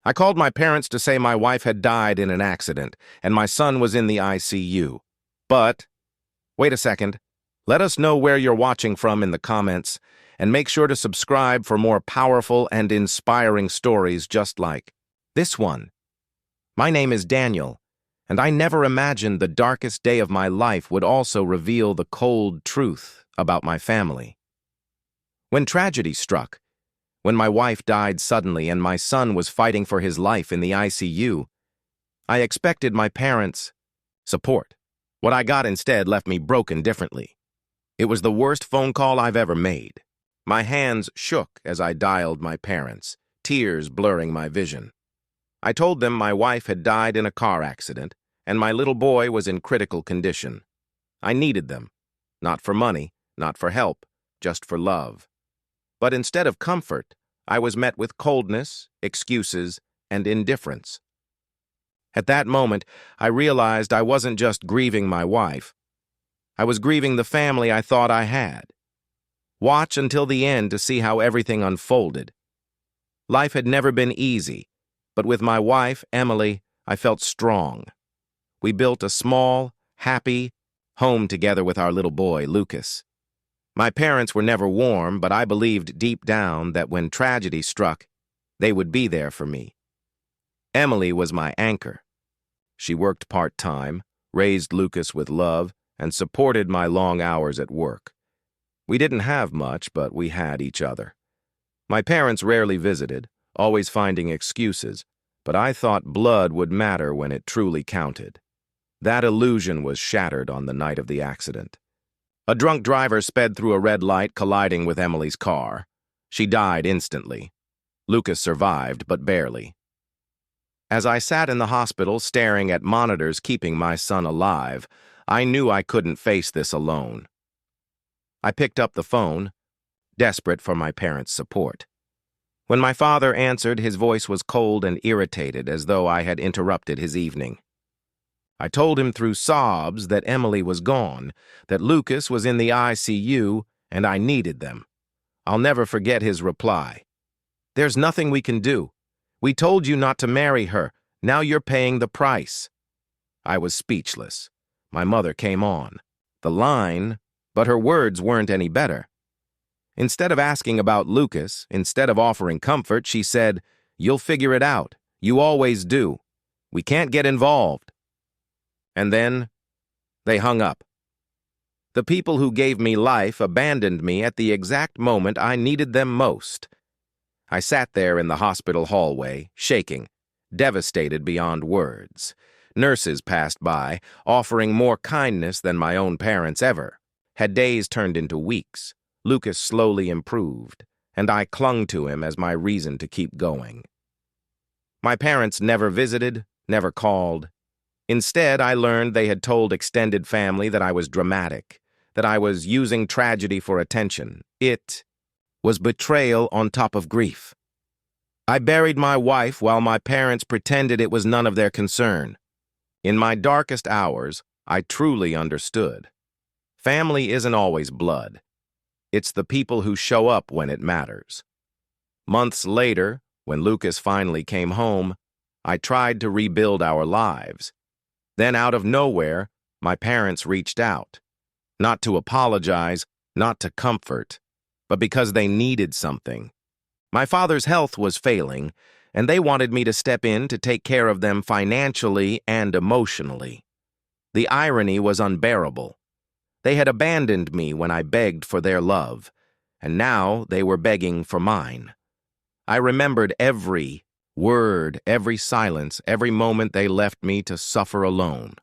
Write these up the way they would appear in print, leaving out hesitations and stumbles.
I called my parents to say my wife had died in an accident, and my son was in the ICU. But, wait a second, let us know where you're watching from in the comments, and make sure to subscribe for more powerful and inspiring stories just like this one. My name is Daniel, and I never imagined the darkest day of my life would also reveal the cold truth about my family. When tragedy struck, when my wife died suddenly and my son was fighting for his life in the ICU, I expected my parents' support. What I got instead left me broken differently. It was the worst phone call I've ever made. My hands shook as I dialed my parents, tears blurring my vision. I told them my wife had died in a car accident, and my little boy was in critical condition. I needed them, not for money, not for help, just for love. But instead of comfort, I was met with coldness, excuses, and indifference. At that moment, I realized I wasn't just grieving my wife. I was grieving the family I thought I had. Watch until the end to see how everything unfolded. Life had never been easy, but with my wife, Emily, I felt strong. We built a small, happy home together with our little boy, Lucas. My parents were never warm, but I believed deep down that when tragedy struck, they would be there for me. Emily was my anchor. She worked part-time, raised Lucas with love, and supported my long hours at work. We didn't have much, but we had each other. My parents rarely visited, always finding excuses, but I thought blood would matter when it truly counted. That illusion was shattered on the night of the accident. A drunk driver sped through a red light, colliding with Emily's car. She died instantly. Lucas survived, but barely. As I sat in the hospital staring at monitors keeping my son alive, I knew I couldn't face this alone. I picked up the phone, desperate for my parents' support. When my father answered, his voice was cold and irritated, as though I had interrupted his evening. I told him through sobs that Emily was gone, that Lucas was in the ICU, and I needed them. I'll never forget his reply. "There's nothing we can do. We told you not to marry her. Now you're paying the price." I was speechless. My mother came on the line, but her words weren't any better. Instead of asking about Lucas, instead of offering comfort, she said, "You'll figure it out. You always do. We can't get involved." And then, they hung up. The people who gave me life abandoned me at the exact moment I needed them most. I sat there in the hospital hallway, shaking, devastated beyond words. Nurses passed by, offering more kindness than my own parents ever. Had days turned into weeks, Lucas slowly improved, and I clung to him as my reason to keep going. My parents never visited, never called. Instead, I learned they had told extended family that I was dramatic, that I was using tragedy for attention. It was betrayal on top of grief. I buried my wife while my parents pretended it was none of their concern. In my darkest hours, I truly understood. Family isn't always blood. It's the people who show up when it matters. Months later, when Lucas finally came home, I tried to rebuild our lives. Then, out of nowhere, my parents reached out. Not to apologize, not to comfort, but because they needed something. My father's health was failing, and they wanted me to step in to take care of them financially and emotionally. The irony was unbearable. They had abandoned me when I begged for their love, and now they were begging for mine. I remembered every word, every silence, every moment they left me to suffer alone.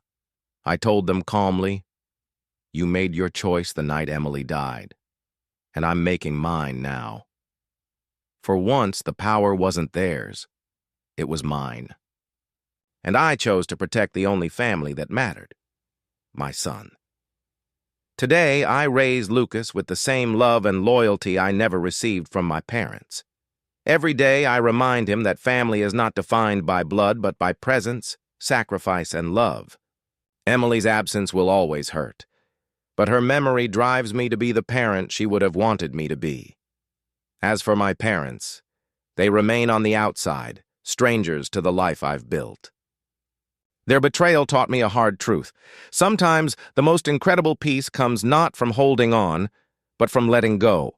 I told them calmly, "You made your choice the night Emily died, and I'm making mine now." For once, the power wasn't theirs. It was mine. And I chose to protect the only family that mattered, my son. Today, I raise Lucas with the same love and loyalty I never received from my parents. Every day, I remind him that family is not defined by blood, but by presence, sacrifice, and love. Emily's absence will always hurt, but her memory drives me to be the parent she would have wanted me to be. As for my parents, they remain on the outside, strangers to the life I've built. Their betrayal taught me a hard truth. Sometimes the most incredible peace comes not from holding on, but from letting go.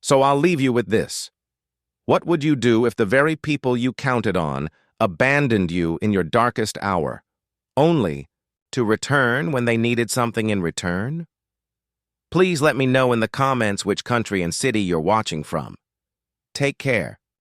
So I'll leave you with this. What would you do if the very people you counted on abandoned you in your darkest hour, only to return when they needed something in return? Please let me know in the comments which country and city you're watching from. Take care.